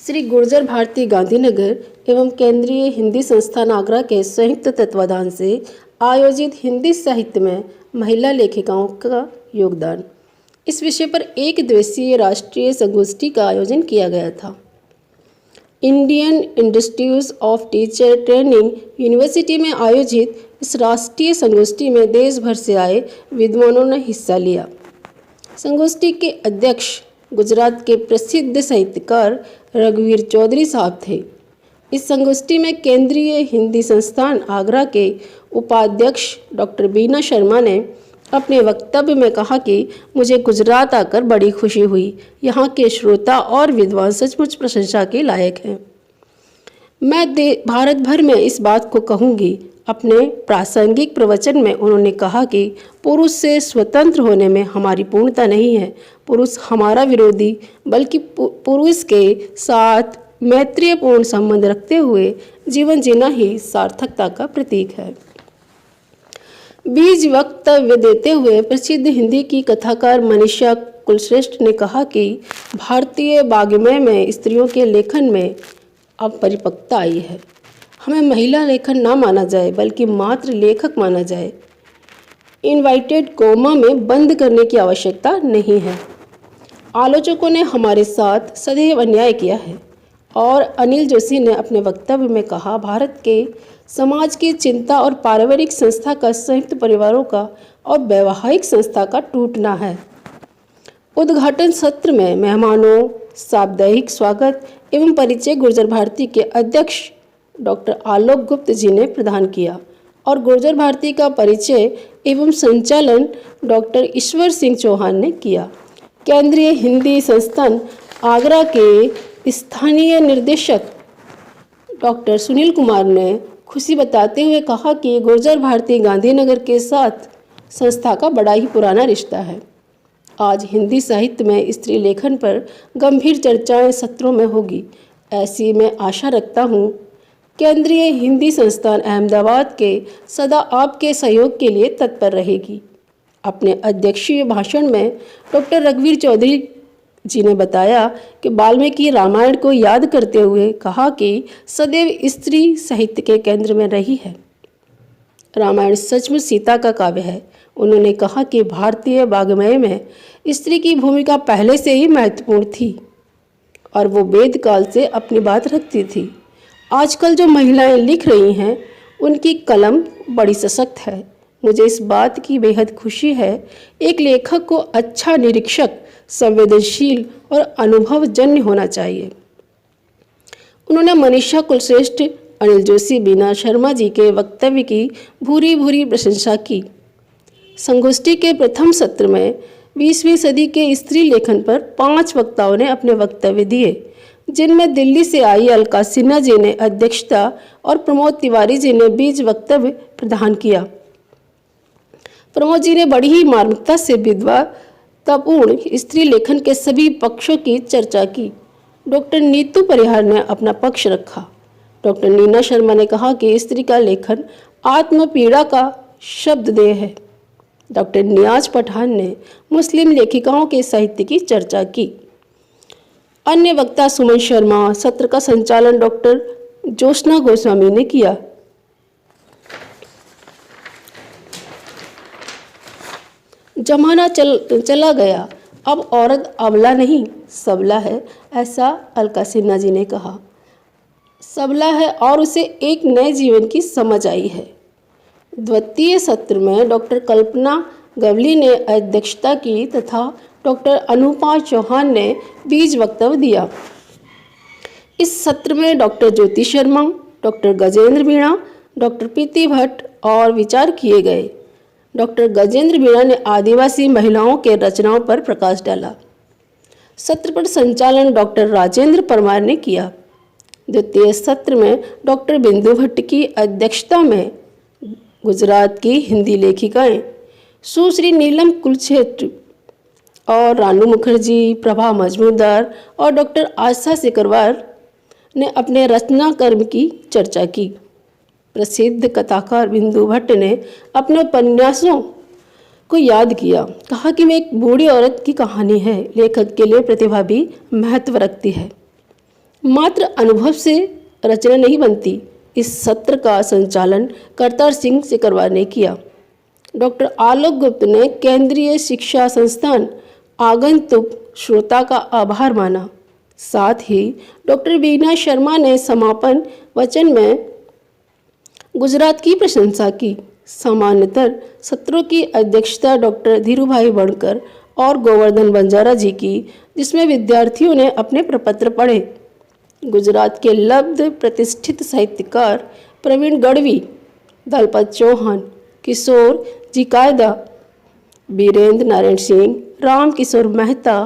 श्री गुर्जर भारती गांधीनगर एवं केंद्रीय हिंदी संस्थान आगरा के संयुक्त तत्वाधान से आयोजित हिंदी साहित्य में महिला लेखिकाओं का योगदान इस विषय पर एक दिवसीय राष्ट्रीय संगोष्ठी का आयोजन किया गया था। Indian institute of teacher training university में आयोजित इस राष्ट्रीय संगोष्ठी में देश भर से आए विद्वानों ने हिस्सा लिया। संगोष्ठी के अध्यक्ष गुजरात के प्रसिद्ध साहित्यकार रघुवीर चौधरी साहब थे। इस संगोष्ठी में केंद्रीय हिंदी संस्थान आगरा के उपाध्यक्ष डॉक्टर बीना शर्मा ने अपने वक्तव्य में कहा कि मुझे गुजरात आकर बड़ी खुशी हुई। यहाँ के श्रोता और विद्वान सचमुच प्रशंसा के लायक हैं। मैं भारत भर में इस बात को कहूँगी। अपने प्रासंगिक प्रवचन में उन्होंने कहा कि पुरुष से स्वतंत्र होने में हमारी पूर्णता नहीं है। पुरुष हमारा विरोधी बल्कि पुरुष के साथ मैत्रीपूर्ण संबंध रखते हुए जीवन जीना ही सार्थकता का प्रतीक है। बीज वक्तव्य देते हुए प्रसिद्ध हिंदी की कथाकार मनीषा कुलश्रेष्ठ ने कहा कि भारतीय वाङ्मय में स्त्रियों के लेखन में अब परिपक्वता आई है। हमें महिला लेखन ना माना जाए बल्कि मात्र लेखक माना जाए। इनवाइटेड कोमा में बंद करने की आवश्यकता नहीं है। आलोचकों ने हमारे साथ सदैव अन्याय किया है। और अनिल जोशी ने अपने वक्तव्य में कहा, भारत के समाज की चिंता और पारिवारिक संस्था का संयुक्त परिवारों का और वैवाहिक संस्था का टूटना है। उद्घाटन सत्र में मेहमानों साप्ताहिक स्वागत एवं परिचय गुर्जर भारती के अध्यक्ष डॉक्टर आलोक गुप्त जी ने प्रदान किया और गुर्जर भारती का परिचय एवं संचालन डॉक्टर ईश्वर सिंह चौहान ने किया। केंद्रीय हिंदी संस्थान आगरा के स्थानीय निर्देशक डॉक्टर सुनील कुमार ने खुशी बताते हुए कहा कि गुर्जर भारती गांधीनगर के साथ संस्था का बड़ा ही पुराना रिश्ता है। आज हिंदी साहित्य में स्त्री लेखन पर गंभीर चर्चाएं सत्रों में होगी, ऐसी मैं आशा रखता हूँ। केंद्रीय हिंदी संस्थान अहमदाबाद के सदा आपके सहयोग के लिए तत्पर रहेगी। अपने अध्यक्षीय भाषण में डॉक्टर रघुवीर चौधरी जी ने बताया कि वाल्मीकि रामायण को याद करते हुए कहा कि सदैव स्त्री साहित्य के केंद्र में रही है। रामायण सचमुच सीता का काव्य है। उन्होंने कहा कि भारतीय वाङ्मय में स्त्री की भूमिका पहले से ही महत्वपूर्ण थी और वो वेद काल से अपनी बात रखती थी। आजकल जो महिलाएं लिख रही हैं उनकी कलम बड़ी सशक्त है। मुझे इस बात की बेहद खुशी है। एक लेखक को अच्छा निरीक्षक, संवेदनशील और अनुभवजन्य होना चाहिए। उन्होंने मनीषा कुलश्रेष्ठ, अनिल जोशी, बीना शर्मा जी के वक्तव्य की भूरी भूरी प्रशंसा की। संगोष्ठी के प्रथम सत्र में 20वीं सदी के स्त्री लेखन पर 5 वक्ताओं ने अपने वक्तव्य दिए, जिनमें दिल्ली से आई अलका सिन्हा जी ने अध्यक्षता और प्रमोद तिवारी जी ने बीज वक्तव्य प्रदान किया। प्रमोद जी ने बड़ी ही मार्मिकता से विद्वत्तापूर्ण स्त्री लेखन के सभी पक्षों की चर्चा की। डॉक्टर नीतू परिहार ने अपना पक्ष रखा। डॉक्टर नीना शर्मा ने कहा कि स्त्री का लेखन आत्मपीड़ा का शब्ददेह है। डॉक्टर नियाज पठान ने मुस्लिम लेखिकाओं के साहित्य की चर्चा की। अन्य वक्ता सुमन शर्मा, सत्र का संचालन डॉक्टर ज्योत्सना गोस्वामी ने किया। जमाना चला गया, अब औरत अबला नहीं सबला है, ऐसा अलका सिन्हा जी ने कहा। सबला है और उसे एक नए जीवन की समझ आई है। द्वितीय सत्र में डॉक्टर कल्पना गवली ने अध्यक्षता की तथा डॉक्टर अनुपा चौहान ने बीज वक्तव्य दिया। इस सत्र में doctor Jyoti Sharma, doctor Gajendra Meena, doctor प्रीति भट्ट और विचार किए गए। डॉक्टर गजेंद्र मीणा ने आदिवासी महिलाओं के रचनाओं पर प्रकाश डाला। सत्र पर संचालन डॉक्टर राजेंद्र परमार ने किया। द्वितीय सत्र में डॉक्टर बिंदु भट्ट की अध्यक्षता में गुजरात की हिंदी लेखिकाएं सुश्री नीलम कुलश्रेष्ठ और रानू मुखर्जी, प्रभा मजमूदार और डॉक्टर आशा सिकरवार ने अपने रचना कर्म की चर्चा की। प्रसिद्ध कथाकार बिंदु भट्ट ने अपने उपन्यासों को याद किया। कहा कि वह एक बूढ़ी औरत की कहानी है, लेखक के लिए प्रतिभा भी महत्व रखती है। मात्र अनुभव से रचना नहीं बनती। इस सत्र का संचालन करतार सिंह से करवाने किया। डॉक्टर आलोक गुप्त ने केंद्रीय शिक्षा संस्थान आगंतुक श्रोता का आभार माना। साथ ही डॉक्टर बीना शर्मा ने समापन वचन में गुजरात की प्रशंसा की। सामान्यतर सत्रों की अध्यक्षता डॉक्टर धीरूभाई वणकर और गोवर्धन बंजारा जी की, जिसमें विद्यार्थियों ने अपने प्रपत्र पढ़े। गुजरात के लब्ध प्रतिष्ठित साहित्यकार प्रवीण गढ़वी, दलपत चौहान, किशोर जी कायदा, बीरेंद्र नारायण सिंह, राम किशोर मेहता,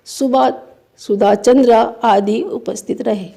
सुधा चंद्रा आदि उपस्थित रहे।